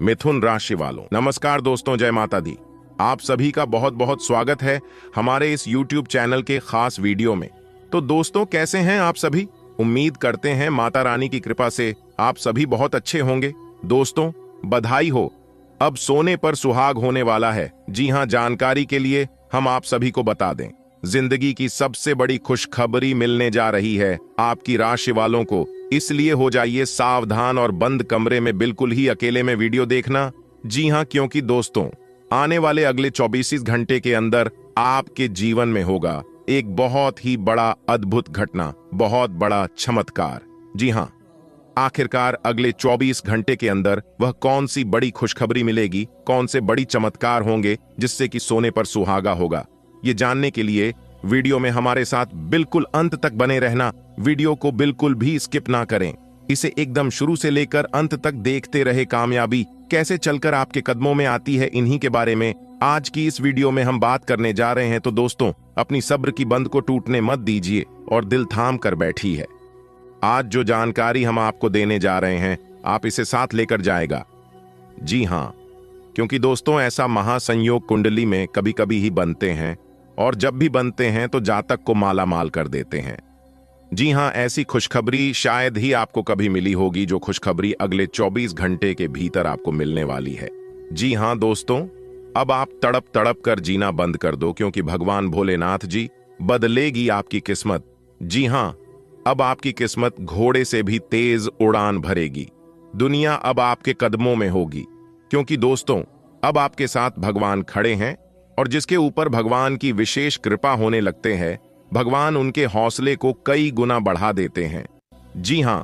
मिथुन राशि वालों, नमस्कार दोस्तों, जय माता दी। आप सभी का बहुत बहुत स्वागत है हमारे इस YouTube चैनल के खास वीडियो में। तो दोस्तों, कैसे हैं आप सभी? उम्मीद करते हैं माता रानी की कृपा से आप सभी बहुत अच्छे होंगे। दोस्तों, बधाई हो, अब सोने पर सुहाग होने वाला है। जी हां, जानकारी के लिए हम आप सभी को बता दें, जिंदगी की सबसे बड़ी खुशखबरी मिलने जा रही है आपकी राशि वालों को। इसलिए हो जाइए सावधान और बंद कमरे में बिल्कुल ही अकेले में वीडियो देखना। जी हां, क्योंकि दोस्तों, आने वाले अगले 24 घंटे के अंदर आपके जीवन में होगा एक बहुत ही बड़ा अद्भुत घटना, बहुत बड़ा चमत्कार। जी हां, आखिरकार अगले 24 घंटे के अंदर वह कौन सी बड़ी खुशखबरी मिलेगी, कौन से बड़ी चमत्कार होंगे जिससे कि सोने पर सुहागा होगा। ये जानने के लिए वीडियो में हमारे साथ बिल्कुल अंत तक बने रहना। वीडियो को बिल्कुल भी स्किप ना करें, इसे एकदम शुरू से लेकर अंत तक देखते रहे। कामयाबी कैसे चलकर आपके कदमों में आती है, इन्हीं के बारे में आज की इस वीडियो में हम बात करने जा रहे हैं। तो दोस्तों, अपनी सब्र की बंद को टूटने मत दीजिए और दिल थाम कर बैठी है। आज जो जानकारी हम आपको देने जा रहे हैं, आप इसे साथ लेकर जाएगा। जी हां, क्योंकि दोस्तों, ऐसा महासंयोग कुंडली में कभी कभी ही बनते हैं, और जब भी बनते हैं तो जातक को माला माल कर देते हैं। जी हां, ऐसी खुशखबरी शायद ही आपको कभी मिली होगी, जो खुशखबरी अगले 24 घंटे के भीतर आपको मिलने वाली है। जी हां दोस्तों, अब आप तड़प तड़प कर जीना बंद कर दो, क्योंकि भगवान भोलेनाथ जी बदलेगी आपकी किस्मत। जी हां, अब आपकी किस्मत घोड़े से भी तेज उड़ान भरेगी। दुनिया अब आपके कदमों में होगी, क्योंकि दोस्तों, अब आपके साथ भगवान खड़े हैं, और जिसके ऊपर भगवान की विशेष कृपा होने लगते हैं, भगवान उनके हौसले को कई गुना बढ़ा देते हैं। जी हां,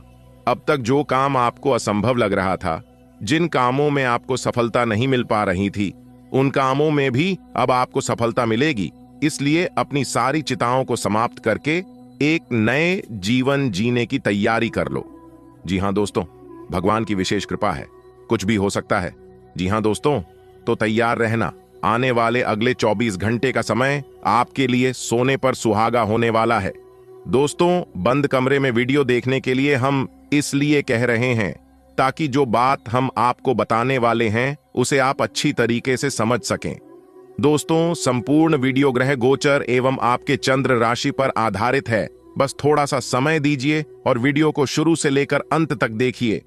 अब तक जो काम आपको असंभव लग रहा था, जिन कामों में आपको सफलता नहीं मिल पा रही थी, उन कामों में भी अब आपको सफलता मिलेगी। इसलिए अपनी सारी चिंताओं को समाप्त करके एक नए जीवन जीने की तैयारी कर लो। जी हां दोस्तों, भगवान की विशेष कृपा है, कुछ भी हो सकता है। जी हां दोस्तों, तो तैयार रहना। आने वाले अगले 24 घंटे का समय आपके लिए सोने पर सुहागा होने वाला है। दोस्तों, बंद कमरे में वीडियो देखने के लिए हम इसलिए कह रहे हैं, ताकि जो बात हम आपको बताने वाले हैं उसे आप अच्छी तरीके से समझ सकें। दोस्तों, संपूर्ण वीडियो ग्रह गोचर एवं आपके चंद्र राशि पर आधारित है। बस थोड़ा सा समय दीजिए और वीडियो को शुरू से लेकर अंत तक देखिए।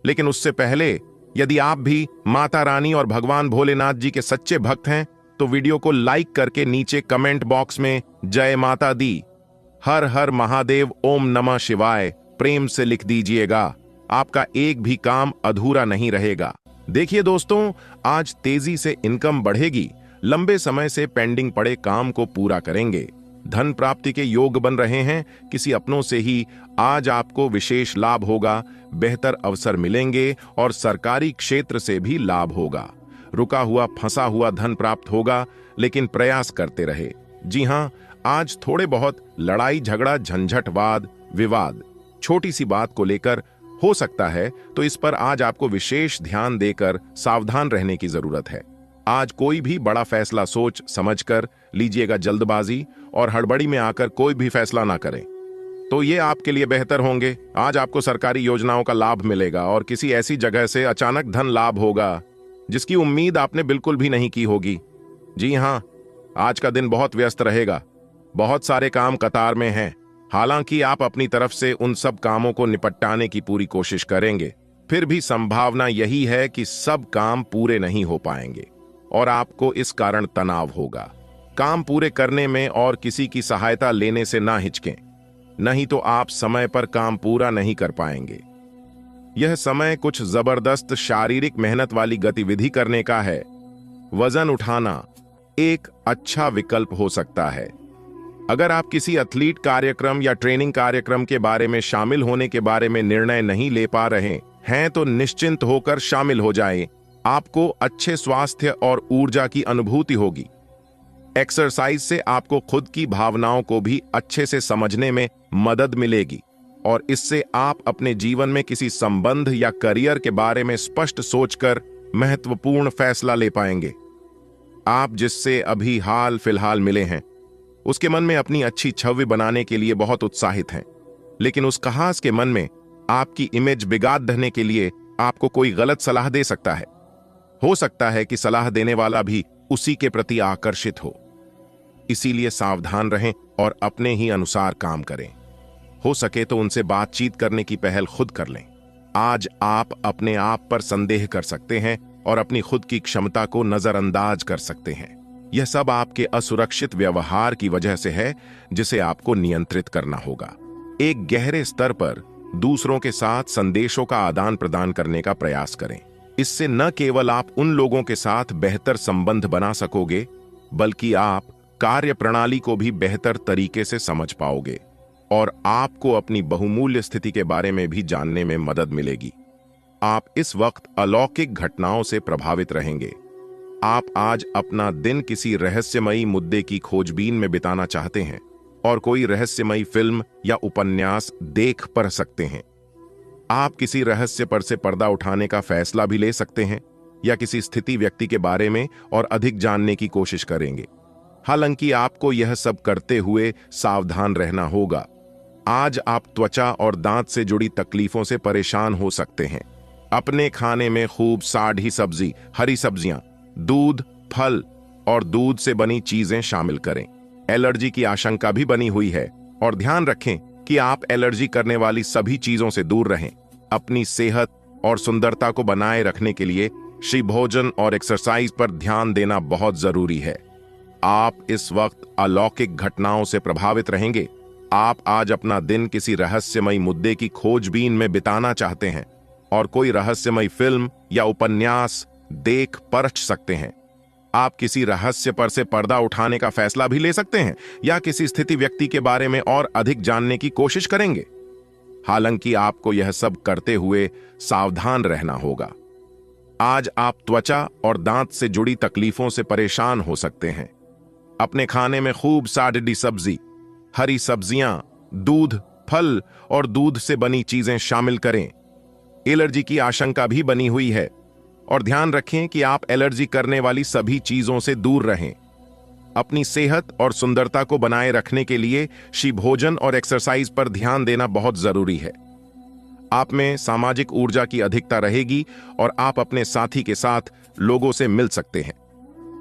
लेकिन उससे पहले, यदि आप भी माता रानी और भगवान भोलेनाथ जी के सच्चे भक्त हैं, तो वीडियो को लाइक करके नीचे कमेंट बॉक्स में जय माता दी, हर हर महादेव, ओम नमः शिवाय प्रेम से लिख दीजिएगा। आपका एक भी काम अधूरा नहीं रहेगा। देखिए दोस्तों, आज तेजी से इनकम बढ़ेगी। लंबे समय से पेंडिंग पड़े काम को पूरा करेंगे। धन प्राप्ति के योग बन रहे हैं। किसी अपनों से ही आज आपको विशेष लाभ होगा, बेहतर अवसर मिलेंगे और सरकारी क्षेत्र से भी लाभ होगा। रुका हुआ फंसा हुआ धन प्राप्त होगा, लेकिन प्रयास करते रहे। जी हां, आज थोड़े बहुत लड़ाई झगड़ा, झंझटवाद, विवाद छोटी सी बात को लेकर हो सकता है, तो इस पर आज आपको विशेष ध्यान देकर सावधान रहने की जरूरत है। आज कोई भी बड़ा फैसला सोच समझकर लीजिएगा, जल्दबाजी और हड़बड़ी में आकर कोई भी फैसला ना करें, तो ये आपके लिए बेहतर होंगे। आज आपको सरकारी योजनाओं का लाभ मिलेगा और किसी ऐसी जगह से अचानक धन लाभ होगा जिसकी उम्मीद आपने बिल्कुल भी नहीं की होगी। जी हां, आज का दिन बहुत व्यस्त रहेगा। बहुत सारे काम कतार में हैं। हालांकि आप अपनी तरफ से उन सब कामों को निपटाने की पूरी कोशिश करेंगे, फिर भी संभावना यही है कि सब काम पूरे नहीं हो पाएंगे और आपको इस कारण तनाव होगा। काम पूरे करने में और किसी की सहायता लेने से ना हिचकें, नहीं तो आप समय पर काम पूरा नहीं कर पाएंगे। यह समय कुछ जबरदस्त शारीरिक मेहनत वाली गतिविधि करने का है। वजन उठाना एक अच्छा विकल्प हो सकता है। अगर आप किसी एथलीट कार्यक्रम या ट्रेनिंग कार्यक्रम के बारे में शामिल होने के बारे में निर्णय नहीं ले पा रहे हैं, तो निश्चिंत होकर शामिल हो जाएं। आपको अच्छे स्वास्थ्य और ऊर्जा की अनुभूति होगी। एक्सरसाइज से आपको खुद की भावनाओं को भी अच्छे से समझने में मदद मिलेगी, और इससे आप अपने जीवन में किसी संबंध या करियर के बारे में स्पष्ट सोचकर महत्वपूर्ण फैसला ले पाएंगे। आप जिससे अभी हाल फिलहाल मिले हैं, उसके मन में अपनी अच्छी छवि बनाने के लिए बहुत उत्साहित हैं, लेकिन उस खास के मन में आपकी इमेज बिगाड़ देने के लिए आपको कोई गलत सलाह दे सकता है। हो सकता है कि सलाह देने वाला भी उसी के प्रति आकर्षित हो। इसीलिए सावधान रहें और अपने ही अनुसार काम करें। हो सके तो उनसे बातचीत करने की पहल खुद कर लें। आज आप अपने आप पर संदेह कर सकते हैं और अपनी खुद की क्षमता को नजरअंदाज कर सकते हैं। यह सब आपके असुरक्षित व्यवहार की वजह से है, जिसे आपको नियंत्रित करना होगा। एक गहरे स्तर पर दूसरों के साथ संदेशों का आदान प्रदान करने का प्रयास करें। इससे न केवल आप उन लोगों के साथ बेहतर संबंध बना सकोगे, बल्कि आप कार्य प्रणाली को भी बेहतर तरीके से समझ पाओगे और आपको अपनी बहुमूल्य स्थिति के बारे में भी जानने में मदद मिलेगी। आप इस वक्त अलौकिक घटनाओं से प्रभावित रहेंगे। आप आज अपना दिन किसी रहस्यमयी मुद्दे की खोजबीन में बिताना चाहते हैं और कोई रहस्यमयी फिल्म या उपन्यास देख पढ़ सकते हैं। आप किसी रहस्य पर से पर्दा उठाने का फैसला भी ले सकते हैं या किसी स्थिति व्यक्ति के बारे में और अधिक जानने की कोशिश करेंगे। हालांकि आपको यह सब करते हुए सावधान रहना होगा। आज आप त्वचा और दांत से जुड़ी तकलीफों से परेशान हो सकते हैं। अपने खाने में खूब साड़ी सब्जी, हरी सब्जियां, दूध, फल और दूध से बनी चीजें शामिल करें। एलर्जी की आशंका भी बनी हुई है और ध्यान रखें कि आप एलर्जी करने वाली सभी चीजों से दूर रहें। अपनी सेहत और सुंदरता को बनाए रखने के लिए श्री भोजन और एक्सरसाइज पर ध्यान देना बहुत जरूरी है। आप इस वक्त अलौकिक घटनाओं से प्रभावित रहेंगे। आप आज अपना दिन किसी रहस्यमयी मुद्दे की खोजबीन में बिताना चाहते हैं और कोई रहस्यमयी फिल्म या उपन्यास देख परख सकते हैं। आप किसी रहस्य पर से पर्दा उठाने का फैसला भी ले सकते हैं या किसी स्थिति व्यक्ति के बारे में और अधिक जानने की कोशिश करेंगे। हालांकि आपको यह सब करते हुए सावधान रहना होगा। आज आप त्वचा और दांत से जुड़ी तकलीफों से परेशान हो सकते हैं। अपने खाने में खूब साड़ी सब्जी, हरी सब्जियां, दूध, फल और दूध से बनी चीजें शामिल करें। एलर्जी की आशंका भी बनी हुई है और ध्यान रखें कि आप एलर्जी करने वाली सभी चीजों से दूर रहें। अपनी सेहत और सुंदरता को बनाए रखने के लिए श्री भोजन और एक्सरसाइज पर ध्यान देना बहुत जरूरी है। आप में सामाजिक ऊर्जा की अधिकता रहेगी और आप अपने साथी के साथ लोगों से मिल सकते हैं।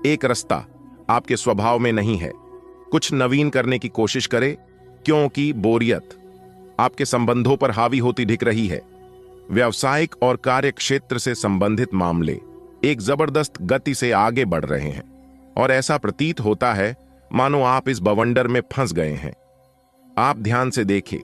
एक रास्ता आपके स्वभाव में नहीं है। कुछ नवीन करने की कोशिश करें, क्योंकि बोरियत आपके संबंधों पर हावी होती दिख रही है। व्यावसायिक और कार्य क्षेत्र से संबंधित मामले एक जबरदस्त गति से आगे बढ़ रहे हैं और ऐसा प्रतीत होता है मानो आप इस बवंडर में फंस गए हैं। आप ध्यान से देखें,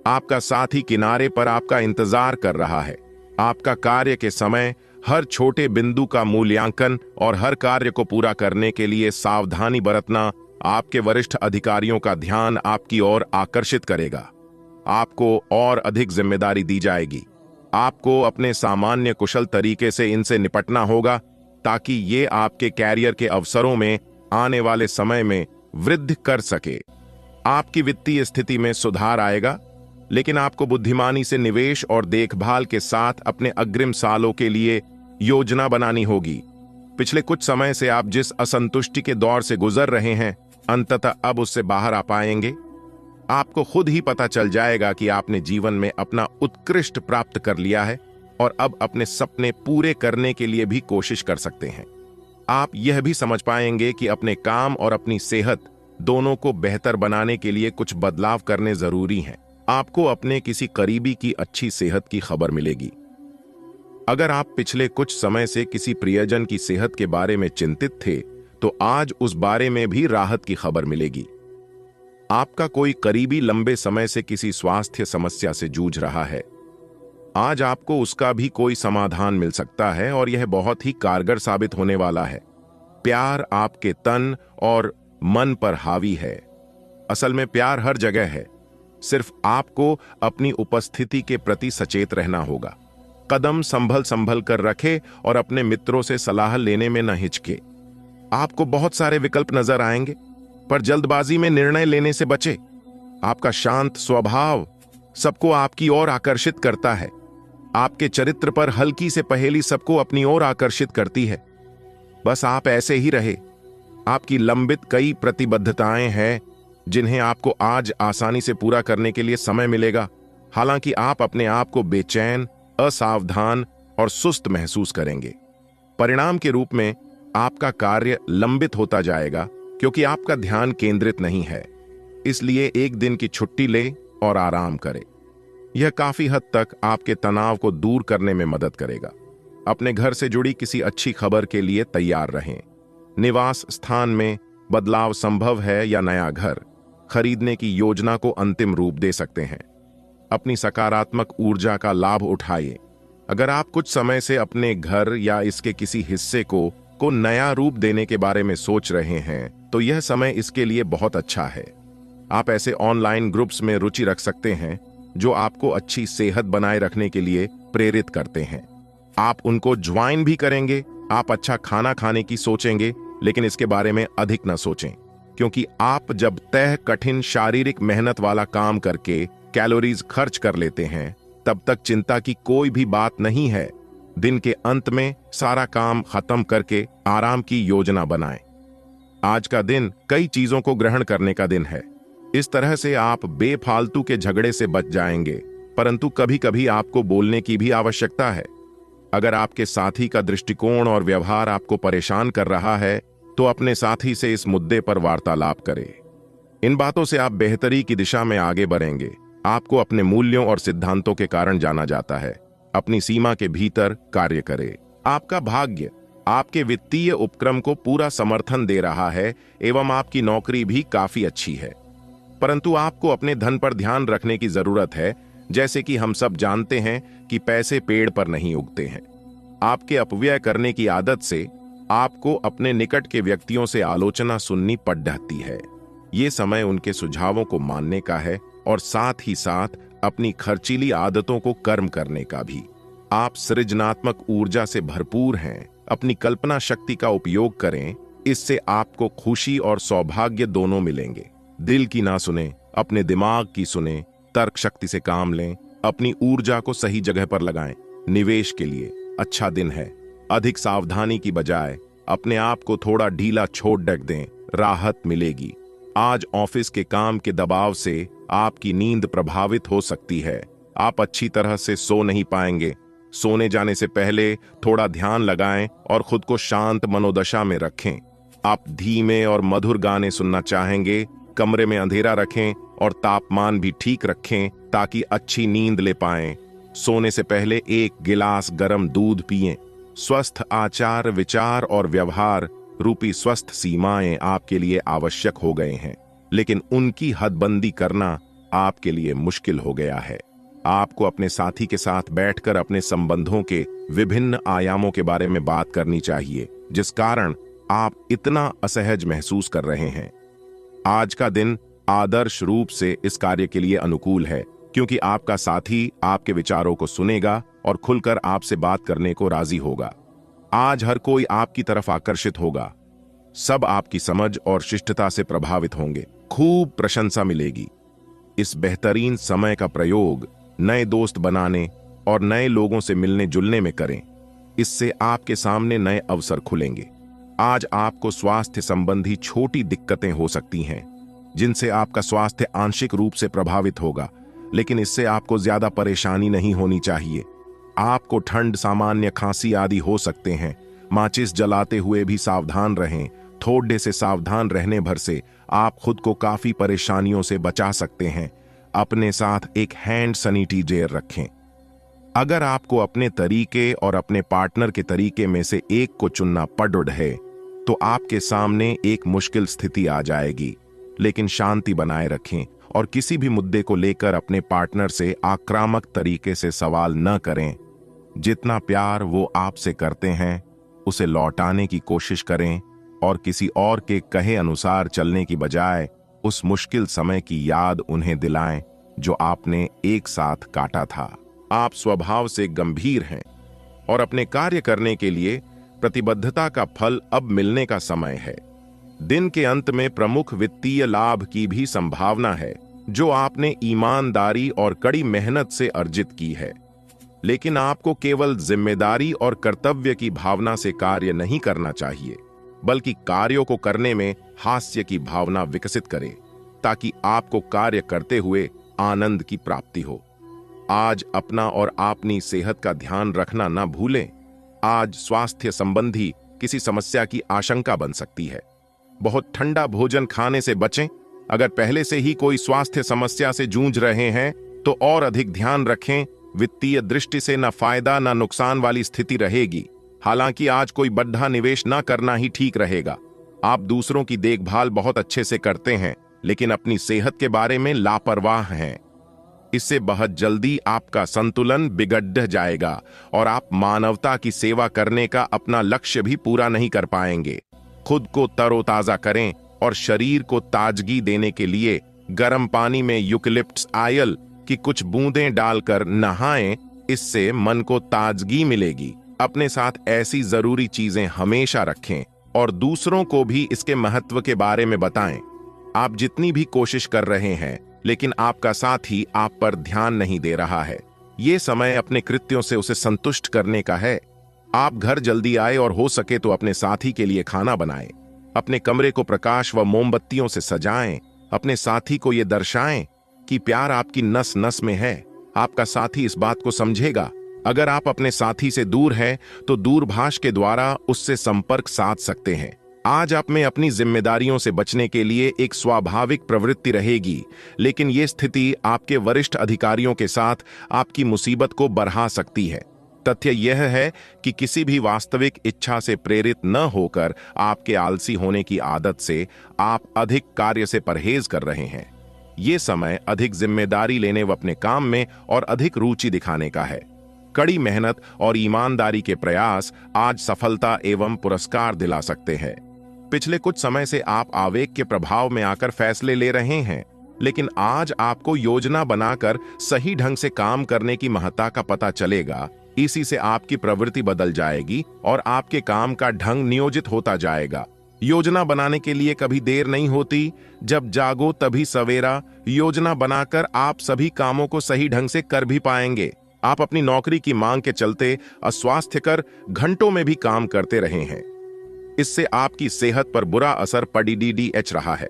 आपका साथी किनारे पर आपका इंतजार कर रहा है। आपका कार्य के समय हर छोटे बिंदु का मूल्यांकन और हर कार्य को पूरा करने के लिए सावधानी बरतना आपके वरिष्ठ अधिकारियों का ध्यान आपकी ओर आकर्षित करेगा। आपको और अधिक जिम्मेदारी दी जाएगी। आपको अपने सामान्य कुशल तरीके से इनसे निपटना होगा ताकि ये आपके कैरियर के अवसरों में आने वाले समय में वृद्धि कर सके। आपकी वित्तीय स्थिति में सुधार आएगा, लेकिन आपको बुद्धिमानी से निवेश और देखभाल के साथ अपने अग्रिम सालों के लिए योजना बनानी होगी। पिछले कुछ समय से आप जिस असंतुष्टि के दौर से गुजर रहे हैं, अंततः अब उससे बाहर आ पाएंगे। आपको खुद ही पता चल जाएगा कि आपने जीवन में अपना उत्कृष्ट प्राप्त कर लिया है और अब अपने सपने पूरे करने के लिए भी कोशिश कर सकते हैं। आप यह भी समझ पाएंगे कि अपने काम और अपनी सेहत दोनों को बेहतर बनाने के लिए कुछ बदलाव करने जरूरी हैं। आपको अपने किसी करीबी की अच्छी सेहत की खबर मिलेगी। अगर आप पिछले कुछ समय से किसी प्रियजन की सेहत के बारे में चिंतित थे, तो आज उस बारे में भी राहत की खबर मिलेगी। आपका कोई करीबी लंबे समय से किसी स्वास्थ्य समस्या से जूझ रहा है। आज आपको उसका भी कोई समाधान मिल सकता है और यह बहुत ही कारगर साबित होने वाला है। प्यार आपके तन और मन पर हावी है। असल में प्यार हर जगह है, सिर्फ आपको अपनी उपस्थिति के प्रति सचेत रहना होगा। कदम संभल संभल कर रखे और अपने मित्रों से सलाह लेने में न हिचके। आपको बहुत सारे विकल्प नजर आएंगे, पर जल्दबाजी में निर्णय लेने से बचे। आपका शांत स्वभाव सबको आपकी ओर आकर्षित करता है। आपके चरित्र पर हल्की से पहेली सबको अपनी ओर आकर्षित करती है। बस आप ऐसे ही रहे। आपकी लंबित कई प्रतिबद्धताएं हैं जिन्हें आपको आज आसानी से पूरा करने के लिए समय मिलेगा। हालांकि आप अपने आप को बेचैन, असावधान और सुस्त महसूस करेंगे। परिणाम के रूप में आपका कार्य लंबित होता जाएगा क्योंकि आपका ध्यान केंद्रित नहीं है। इसलिए एक दिन की छुट्टी ले और आराम करें। यह काफी हद तक आपके तनाव को दूर करने में मदद करेगा। अपने घर से जुड़ी किसी अच्छी खबर के लिए तैयार रहें। निवास स्थान में बदलाव संभव है या नया घर खरीदने की योजना को अंतिम रूप दे सकते हैं। अपनी सकारात्मक ऊर्जा का लाभ उठाइए। अगर आप कुछ समय से अपने घर या इसके किसी हिस्से को नया रूप देने के बारे में सोच रहे हैं, तो यह समय इसके लिए बहुत अच्छा है। आप ऐसे ऑनलाइन ग्रुप्स में रुचि रख सकते हैं जो आपको अच्छी सेहत बनाए रखने के लिए प्रेरित करते हैं। आप उनको ज्वाइन भी करेंगे। आप अच्छा खाना खाने की सोचेंगे, लेकिन इसके बारे में अधिक न सोचें, क्योंकि आप जब तय कठिन शारीरिक मेहनत वाला काम करके कैलोरीज खर्च कर लेते हैं, तब तक चिंता की कोई भी बात नहीं है। दिन के अंत में सारा काम खत्म करके आराम की योजना बनाएं। आज का दिन कई चीजों को ग्रहण करने का दिन है। इस तरह से आप बेफालतू के झगड़े से बच जाएंगे, परंतु कभी कभी आपको बोलने की भी आवश्यकता है। अगर आपके साथी का दृष्टिकोण और व्यवहार आपको परेशान कर रहा है, तो अपने साथी से इस मुद्दे पर वार्तालाप करें। इन बातों से आप बेहतरी की दिशा में आगे बढ़ेंगे। आपको अपने मूल्यों और सिद्धांतों के कारण जाना जाता है। अपनी सीमा के भीतर कार्य करें। आपका भाग्य आपके वित्तीय उपक्रम को पूरा समर्थन दे रहा है एवं आपकी नौकरी भी काफी अच्छी है, परंतु आपको अपने धन पर ध्यान रखने की जरूरत है। जैसे कि हम सब जानते हैं कि पैसे पेड़ पर नहीं उगते हैं। आपके अपव्यय करने की आदत से आपको अपने निकट के व्यक्तियों से आलोचना सुननी पड़ जाती है। ये समय उनके सुझावों को मानने का है और साथ ही साथ अपनी खर्चीली आदतों को कर्म करने का भी। आप सृजनात्मक ऊर्जा से भरपूर हैं। अपनी कल्पना शक्ति का उपयोग करें। इससे आपको खुशी और सौभाग्य दोनों मिलेंगे। दिल की ना सुने, अपने दिमाग की सुने। तर्क शक्ति से काम लें। अपनी ऊर्जा को सही जगह पर लगाएं। निवेश के लिए अच्छा दिन है। अधिक सावधानी की बजाय अपने आप को थोड़ा ढीला छोड़ दें, राहत मिलेगी। आज ऑफिस के काम के दबाव से आपकी नींद प्रभावित हो सकती है। आप अच्छी तरह से सो नहीं पाएंगे। सोने जाने से पहले थोड़ा ध्यान लगाएं और खुद को शांत मनोदशा में रखें। आप धीमे और मधुर गाने सुनना चाहेंगे। कमरे में अंधेरा रखें और तापमान भी ठीक रखें ताकि अच्छी नींद ले पाएं। सोने से पहले एक गिलास गर्म दूध पिएं। स्वस्थ आचार, विचार और व्यवहार रूपी स्वस्थ सीमाएं आपके लिए आवश्यक हो गए हैं, लेकिन उनकी हदबंदी करना आपके लिए मुश्किल हो गया है। आपको अपने साथी के साथ बैठकर अपने संबंधों के विभिन्न आयामों के बारे में बात करनी चाहिए, जिस कारण आप इतना असहज महसूस कर रहे हैं। आज का दिन आदर्श रूप से इस कार्य के लिए अनुकूल है, क्योंकि आपका साथी आपके विचारों को सुनेगा और खुलकर आपसे बात करने को राजी होगा। आज हर कोई आपकी तरफ आकर्षित होगा। सब आपकी समझ और शिष्टता से प्रभावित होंगे। खूब प्रशंसा मिलेगी। इस बेहतरीन समय का प्रयोग नए दोस्त बनाने और नए लोगों से मिलने जुलने में करें। इससे आपके सामने नए अवसर खुलेंगे। आज आपको स्वास्थ्य संबंधी छोटी दिक्कतें हो सकती हैं, जिनसे आपका स्वास्थ्य आंशिक रूप से प्रभावित होगा, लेकिन इससे आपको ज्यादा परेशानी नहीं होनी चाहिए। आपको ठंड, सामान्य खांसी आदि हो सकते हैं। माचिस जलाते हुए भी सावधान रहें। थोड़े से सावधान रहने भर से आप खुद को काफी परेशानियों से बचा सकते हैं। अपने साथ एक हैंड सैनिटाइजर रखें। अगर आपको अपने तरीके और अपने पार्टनर के तरीके में से एक को चुनना पड़ है, तो आपके सामने एक मुश्किल स्थिति आ जाएगी, लेकिन शांति बनाए रखें और किसी भी मुद्दे को लेकर अपने पार्टनर से आक्रामक तरीके से सवाल न करें। जितना प्यार वो आपसे करते हैं, उसे लौटाने की कोशिश करें और किसी और के कहे अनुसार चलने की बजाय उस मुश्किल समय की याद उन्हें दिलाएं जो आपने एक साथ काटा था। आप स्वभाव से गंभीर हैं और अपने कार्य करने के लिए प्रतिबद्धता का फल अब मिलने का समय है। दिन के अंत में प्रमुख वित्तीय लाभ की भी संभावना है, जो आपने ईमानदारी और कड़ी मेहनत से अर्जित की है। लेकिन आपको केवल जिम्मेदारी और कर्तव्य की भावना से कार्य नहीं करना चाहिए, बल्कि कार्यों को करने में हास्य की भावना विकसित करें, ताकि आपको कार्य करते हुए आनंद की प्राप्ति हो। आज अपना और अपनी सेहत का ध्यान रखना ना भूलें। आज स्वास्थ्य संबंधी किसी समस्या की आशंका बन सकती है। बहुत ठंडा भोजन खाने से बचें। अगर पहले से ही कोई स्वास्थ्य समस्या से जूझ रहे हैं तो और अधिक ध्यान रखें। वित्तीय दृष्टि से न फायदा न नुकसान वाली स्थिति रहेगी। हालांकि आज कोई बड़ा निवेश न करना ही ठीक रहेगा। आप दूसरों की देखभाल बहुत अच्छे से करते हैं, लेकिन अपनी सेहत के बारे में लापरवाह हैं। इससे बहुत जल्दी आपका संतुलन बिगड़ जाएगा और आप मानवता की सेवा करने का अपना लक्ष्य भी पूरा नहीं कर पाएंगे। खुद को तरोताजा करें और शरीर को ताजगी देने के लिए गर्म पानी में यूकलिप्टस ऑयल की कुछ बूंदें डालकर नहाएं। इससे मन को ताजगी मिलेगी। अपने साथ ऐसी जरूरी चीजें हमेशा रखें और दूसरों को भी इसके महत्व के बारे में बताएं। आप जितनी भी कोशिश कर रहे हैं, लेकिन आपका साथी आप पर ध्यान नहीं दे रहा है। ये समय अपने कृत्यों से उसे संतुष्ट करने का है। आप घर जल्दी आए और हो सके तो अपने साथी के लिए खाना बनाएं। अपने कमरे को प्रकाश व मोमबत्तियों से सजाएं। अपने साथी को यह दर्शाएं कि प्यार आपकी नस नस में है। आपका साथी इस बात को समझेगा। अगर आप अपने साथी से दूर हैं तो दूरभाष के द्वारा उससे संपर्क साध सकते हैं। आज आप में अपनी जिम्मेदारियों से बचने के लिए एक स्वाभाविक प्रवृत्ति रहेगी, लेकिन यह स्थिति आपके वरिष्ठ अधिकारियों के साथ आपकी मुसीबत को बढ़ा सकती है। तथ्य यह है कि किसी भी वास्तविक इच्छा से प्रेरित न होकर आपके आलसी होने की आदत से आप अधिक कार्य से परहेज कर रहे हैं। ये समय अधिक जिम्मेदारी लेने व अपने काम में और अधिक रुचि दिखाने का है। कड़ी मेहनत और ईमानदारी के प्रयास आज सफलता एवं पुरस्कार दिला सकते हैं। पिछले कुछ समय से आप आवेग के प्रभाव में आकर फैसले ले रहे हैं, लेकिन आज आपको योजना बनाकर सही ढंग से काम करने की महत्ता का पता चलेगा। इसी से आपकी प्रवृत्ति बदल जाएगी और आपके काम का ढंग नियोजित होता जाएगा। योजना बनाने के लिए कभी देर नहीं होती। जब जागो तभी सवेरा। योजना बनाकर आप सभी कामों को सही ढंग से कर भी पाएंगे। आप अपनी नौकरी की मांग के चलते अस्वास्थ्यकर घंटों में भी काम करते रहे हैं। इससे आपकी सेहत पर बुरा असर पड़ीडीडीएच रहा है।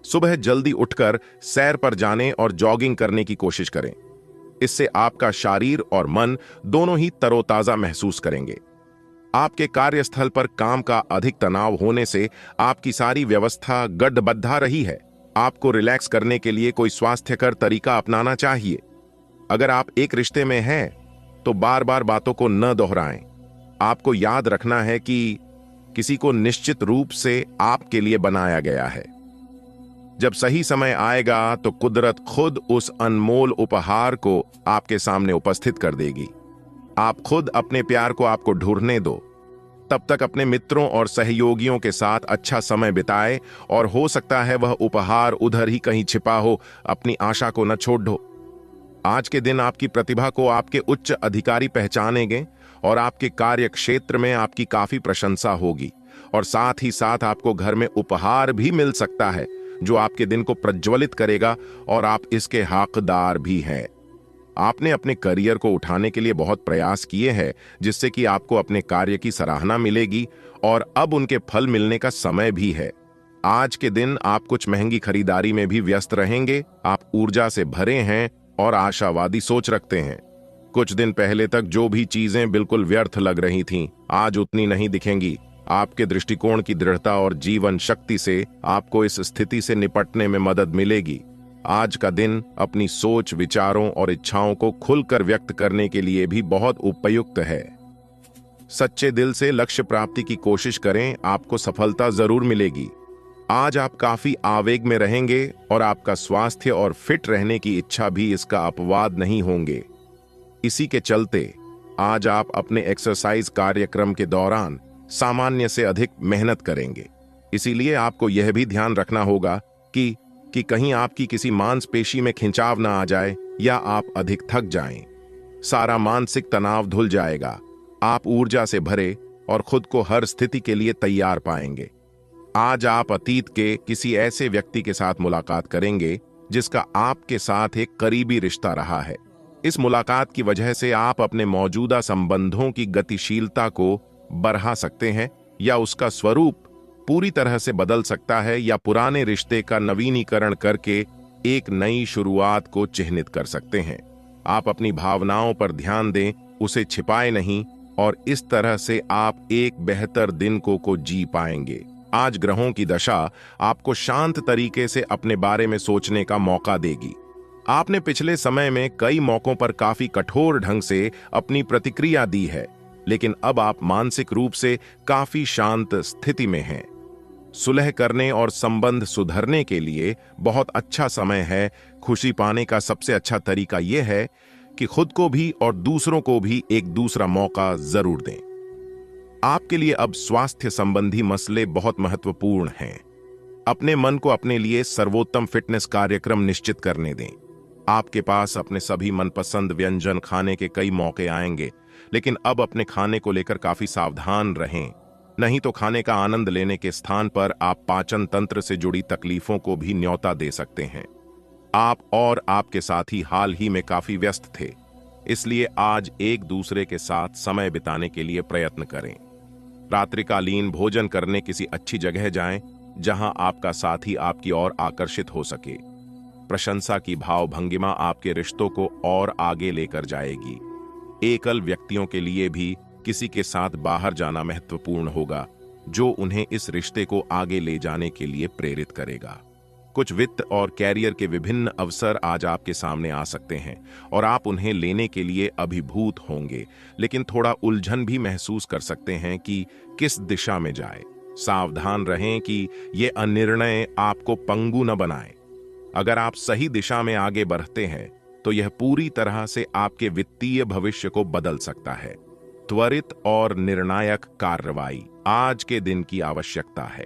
सुबह जल्दी उठकर सैर पर जाने और जॉगिंग करने की कोशिश करें। इससे आपका शरीर और मन दोनों ही तरोताजा महसूस करेंगे। आपके कार्यस्थल पर काम का अधिक तनाव होने से आपकी सारी व्यवस्था गड़बड़ा रही है। आपको रिलैक्स करने के लिए कोई स्वास्थ्यकर तरीका अपनाना चाहिए। अगर आप एक रिश्ते में हैं तो बार बार बातों को न दोहराएं। आपको याद रखना है कि किसी को निश्चित रूप से आपके लिए बनाया गया है। जब सही समय आएगा तो कुदरत खुद उस अनमोल उपहार को आपके सामने उपस्थित कर देगी। आप खुद अपने प्यार को आपको ढूंढने दो। तब तक अपने मित्रों और सहयोगियों के साथ अच्छा समय बिताएं और हो सकता है वह उपहार उधर ही कहीं छिपा हो। अपनी आशा को न छोड़ दो। आज के दिन आपकी प्रतिभा को आपके उच्च अधिकारी पहचानेंगे और आपके कार्य क्षेत्र में आपकी काफी प्रशंसा होगी। और साथ ही साथ आपको घर में उपहार भी मिल सकता है जो आपके दिन को प्रज्वलित करेगा और आप इसके हकदार भी हैं। आपने अपने करियर को उठाने के लिए बहुत प्रयास किए हैं, जिससे कि आपको अपने कार्य की सराहना मिलेगी और अब उनके फल मिलने का समय भी है। आज के दिन आप कुछ महंगी खरीदारी में भी व्यस्त रहेंगे। आप ऊर्जा से भरे हैं और आशावादी सोच रखते हैं। कुछ दिन पहले तक जो भी चीजें बिल्कुल व्यर्थ लग रही थीं, आज उतनी नहीं दिखेंगी। आपके दृष्टिकोण की दृढ़ता और जीवन शक्ति से आपको इस स्थिति से निपटने में मदद मिलेगी। आज का दिन अपनी सोच, विचारों और इच्छाओं को खुलकर व्यक्त करने के लिए भी बहुत उपयुक्त है। सच्चे दिल से लक्ष्य प्राप्ति की कोशिश करें, आपको सफलता जरूर मिलेगी। आज आप काफी आवेग में रहेंगे और आपका स्वास्थ्य और फिट रहने की इच्छा भी इसका अपवाद नहीं होंगे। इसी के चलते आज आप अपने एक्सरसाइज कार्यक्रम के दौरान सामान्य से अधिक मेहनत करेंगे। इसीलिए आपको यह भी ध्यान रखना होगा कि कहीं आपकी किसी मांसपेशी में खिंचाव ना आ जाए या आप अधिक थक जाएं। सारा मानसिक तनाव धुल जाएगा। आप ऊर्जा से भरे और खुद को हर स्थिति के लिए तैयार पाएंगे। आज आप अतीत के किसी ऐसे व्यक्ति के साथ मुलाकात करेंगे जिसका आपके साथ एक करीबी रिश्ता रहा है। इस मुलाकात की वजह से आप अपने मौजूदा संबंधों की गतिशीलता को बढ़ा सकते हैं या उसका स्वरूप पूरी तरह से बदल सकता है, या पुराने रिश्ते का नवीनीकरण करके एक नई शुरुआत को चिह्नित कर सकते हैं। आप अपनी भावनाओं पर ध्यान दें, उसे छिपाए नहीं। और इस तरह से आप एक बेहतर दिन को जी पाएंगे। आज ग्रहों की दशा आपको शांत तरीके से अपने बारे में सोचने का मौका देगी। आपने पिछले समय में कई मौकों पर काफी कठोर ढंग से अपनी प्रतिक्रिया दी है, लेकिन अब आप मानसिक रूप से काफी शांत स्थिति में हैं। सुलह करने और संबंध सुधरने के लिए बहुत अच्छा समय है। खुशी पाने का सबसे अच्छा तरीका यह है कि खुद को भी और दूसरों को भी एक दूसरा मौका जरूर दें। आपके लिए अब स्वास्थ्य संबंधी मसले बहुत महत्वपूर्ण हैं। अपने मन को अपने लिए सर्वोत्तम फिटनेस कार्यक्रम निश्चित करने दें। आपके पास अपने सभी मनपसंद व्यंजन खाने के कई मौके आएंगे, लेकिन अब अपने खाने को लेकर काफी सावधान रहें, नहीं तो खाने का आनंद लेने के स्थान पर आप पाचन तंत्र से जुड़ी तकलीफों को भी न्योता दे सकते हैं। आप और आपके साथी हाल ही में काफी व्यस्त थे, इसलिए आज एक दूसरे के साथ समय बिताने के लिए प्रयत्न करें। रात्रिकालीन भोजन करने किसी अच्छी जगह जाएं, जहां आपका साथी आपकी ओर आकर्षित हो सके। प्रशंसा की भाव भंगिमा आपके रिश्तों को और आगे लेकर जाएगी। एकल व्यक्तियों के लिए भी किसी के साथ बाहर जाना महत्वपूर्ण होगा, जो उन्हें इस रिश्ते को आगे ले जाने के लिए प्रेरित करेगा। कुछ वित्त और कैरियर के विभिन्न अवसर आज आपके सामने आ सकते हैं और आप उन्हें लेने के लिए अभिभूत होंगे, लेकिन थोड़ा उलझन भी महसूस कर सकते हैं कि किस दिशा में जाए। सावधान रहें कि ये अनिर्णय आपको पंगु न बनाए। अगर आप सही दिशा में आगे बढ़ते हैं तो यह पूरी तरह से आपके वित्तीय भविष्य को बदल सकता है। त्वरित और निर्णायक कार्रवाई आज के दिन की आवश्यकता है।